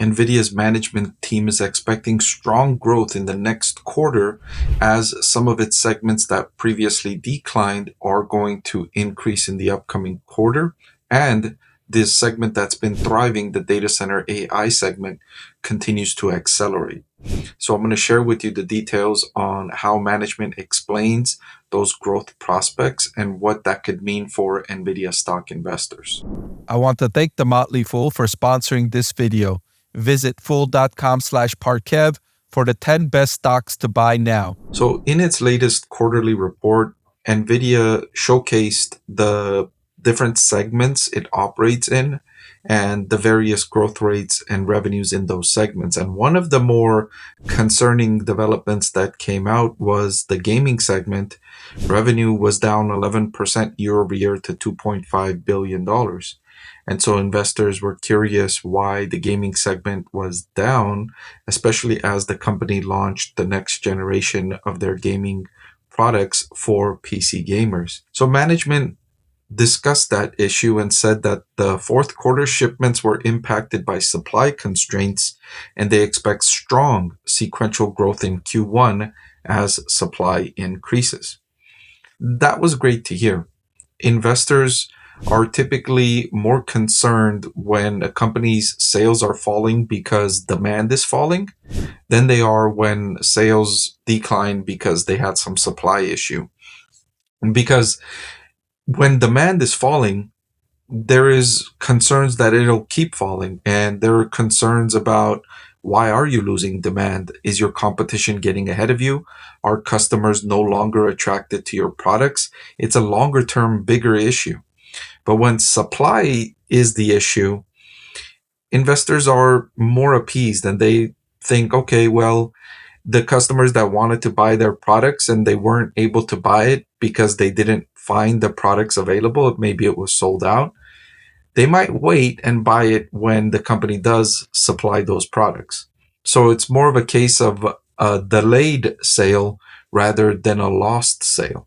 Nvidia's management team is expecting strong growth in the next quarter as some of its segments that previously declined are going to increase in the upcoming quarter. And this segment that's been thriving, the data center AI segment, continues to accelerate. So I'm going to share with you the details on how management explains those growth prospects and what that could mean for Nvidia stock investors. I want to thank the Motley Fool for sponsoring this video. Visit fool.com/Parkev for the 10 best stocks to buy now. So in its latest quarterly report, Nvidia showcased the different segments it operates in and the various growth rates and revenues in those segments. And one of the more concerning developments that came out was the gaming segment. Revenue was down 11% year over year to $2.5 billion. And so investors were curious why the gaming segment was down, especially as the company launched the next generation of their gaming products for PC gamers. So management discussed that issue and said that the fourth quarter shipments were impacted by supply constraints, and they expect strong sequential growth in Q1 as supply increases. That was great to hear. Investors are typically more concerned when a company's sales are falling because demand is falling than they are when sales decline because they had some supply issue. Because when demand is falling, there is concerns that it'll keep falling, and there are concerns about why are you losing demand? Is your competition getting ahead of you? Are customers no longer attracted to your products? It's a longer term, bigger issue. But when supply is the issue, investors are more appeased and they think, okay, well, the customers that wanted to buy their products and they weren't able to buy it because they didn't find the products available, maybe it was sold out, they might wait and buy it when the company does supply those products. So it's more of a case of a delayed sale rather than a lost sale.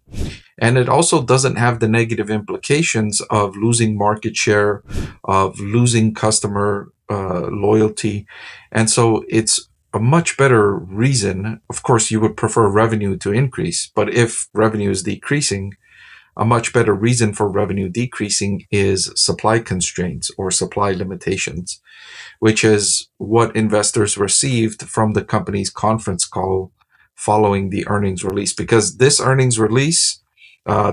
And it also doesn't have the negative implications of losing market share, of losing customer loyalty. And so it's a much better reason. Of course, you would prefer revenue to increase, but if revenue is decreasing, a much better reason for revenue decreasing is supply constraints or supply limitations, which is what investors received from the company's conference call following the earnings release. Because this earnings release,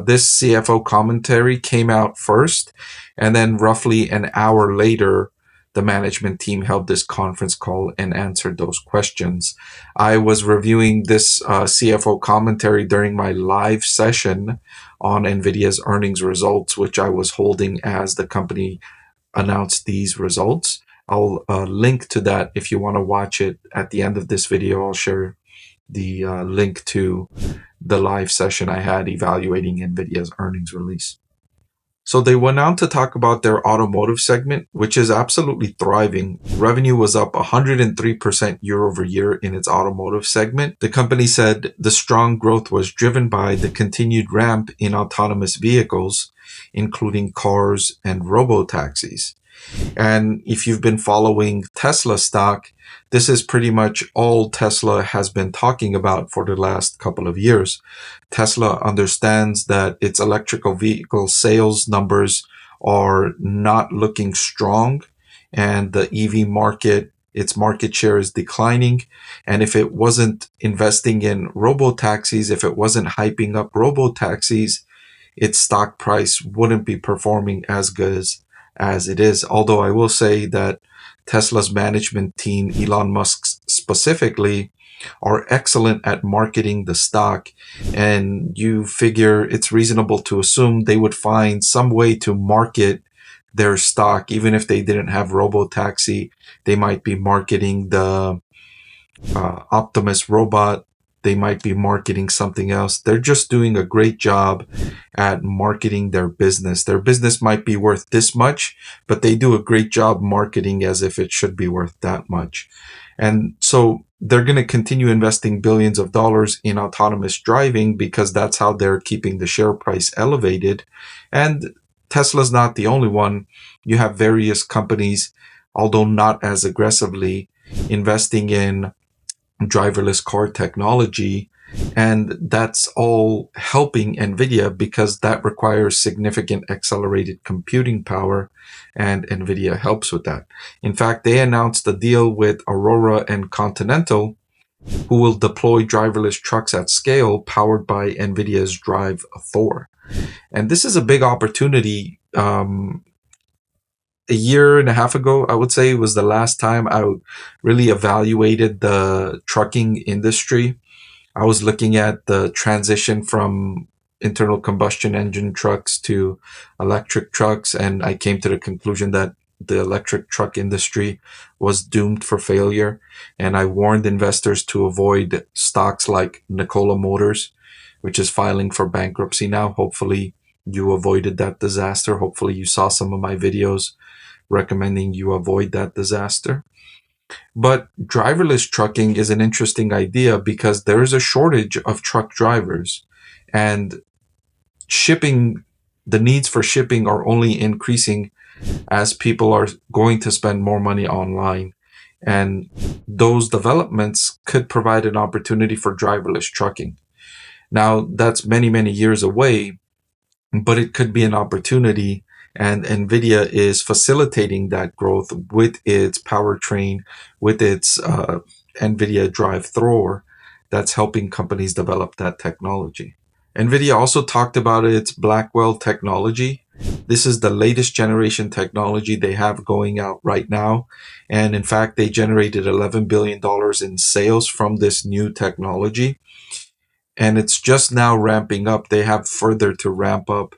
this CFO commentary came out first, and then roughly an hour later, the management team held this conference call and answered those questions. I was reviewing this CFO commentary during my live session on Nvidia's earnings results, which I was holding as the company announced these results. I'll link to that if you want to watch it at the end of this video. I'll share the link to the live session I had evaluating Nvidia's earnings release. So they went on to talk about their automotive segment, which is absolutely thriving. Revenue was up 103% year over year in its automotive segment. The company said the strong growth was driven by the continued ramp in autonomous vehicles, including cars and robo-taxis. And if you've been following Tesla stock, this is pretty much all Tesla has been talking about for the last couple of years. Tesla understands that its electrical vehicle sales numbers are not looking strong, and the EV market, its market share is declining. And if it wasn't investing in robo-taxis, if it wasn't hyping up robo-taxis, its stock price wouldn't be performing as good as it is. Although I will say that Tesla's management team, Elon Musk specifically, are excellent at marketing the stock, and you figure it's reasonable to assume they would find some way to market their stock. Even if they didn't have robo-taxi, they might be marketing the Optimus robot. They might be marketing something else. They're just doing a great job at marketing their business. Their business might be worth this much, but they do a great job marketing as if it should be worth that much. And so they're going to continue investing billions of dollars in autonomous driving because that's how they're keeping the share price elevated. And Tesla's not the only one. You have various companies although not as aggressively, investing in driverless car technology. And that's all helping NVIDIA because that requires significant accelerated computing power, and NVIDIA helps with that. In fact, they announced a deal with Aurora and Continental, who will deploy driverless trucks at scale powered by NVIDIA's Drive Thor. And this is a big opportunity. A year and a half ago, I would say, was the last time I really evaluated the trucking industry. I was looking at the transition from internal combustion engine trucks to electric trucks, and I came to the conclusion that the electric truck industry was doomed for failure. And I warned investors to avoid stocks like Nikola Motors, which is filing for bankruptcy now. Hopefully, you avoided that disaster. Hopefully, you saw some of my videos recommending you avoid that disaster. But driverless trucking is an interesting idea because there is a shortage of truck drivers, and shipping, the needs for shipping are only increasing as people are going to spend more money online. And those developments could provide an opportunity for driverless trucking. Now, that's many, many years away, but it could be an opportunity. And NVIDIA is facilitating that growth with its powertrain, with its NVIDIA Drive Thor, that's helping companies develop that technology. NVIDIA also talked about its Blackwell technology. This is the latest generation technology they have going out right now. And in fact, they generated $11 billion in sales from this new technology. And it's just now ramping up. They have further to ramp up.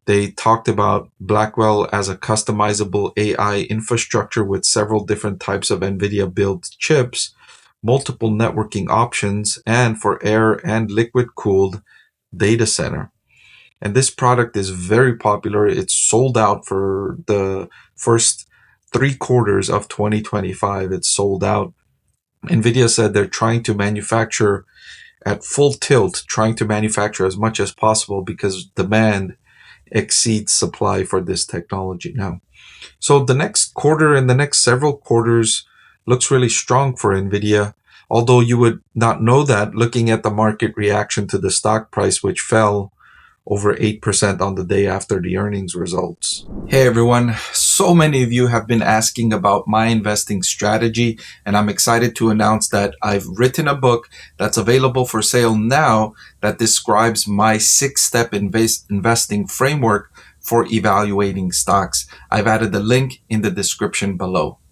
They talked about Blackwell as a customizable AI infrastructure with several different types of NVIDIA built chips, multiple networking options, and for air and liquid cooled data center. And this product is very popular. It's sold out for the first 3 quarters of 2025. It's sold out. NVIDIA said they're trying to manufacture at full tilt, trying to manufacture as much as possible because demand exceeds supply for this technology now. So the next quarter and the next several quarters looks really strong for Nvidia, although you would not know that looking at the market reaction to the stock price, which fell over 8% on the day after the earnings results. Hey everyone, so many of you have been asking about my investing strategy, and I'm excited to announce that I've written a book that's available for sale now that describes my 6-step investing framework for evaluating stocks. I've added the link in the description below.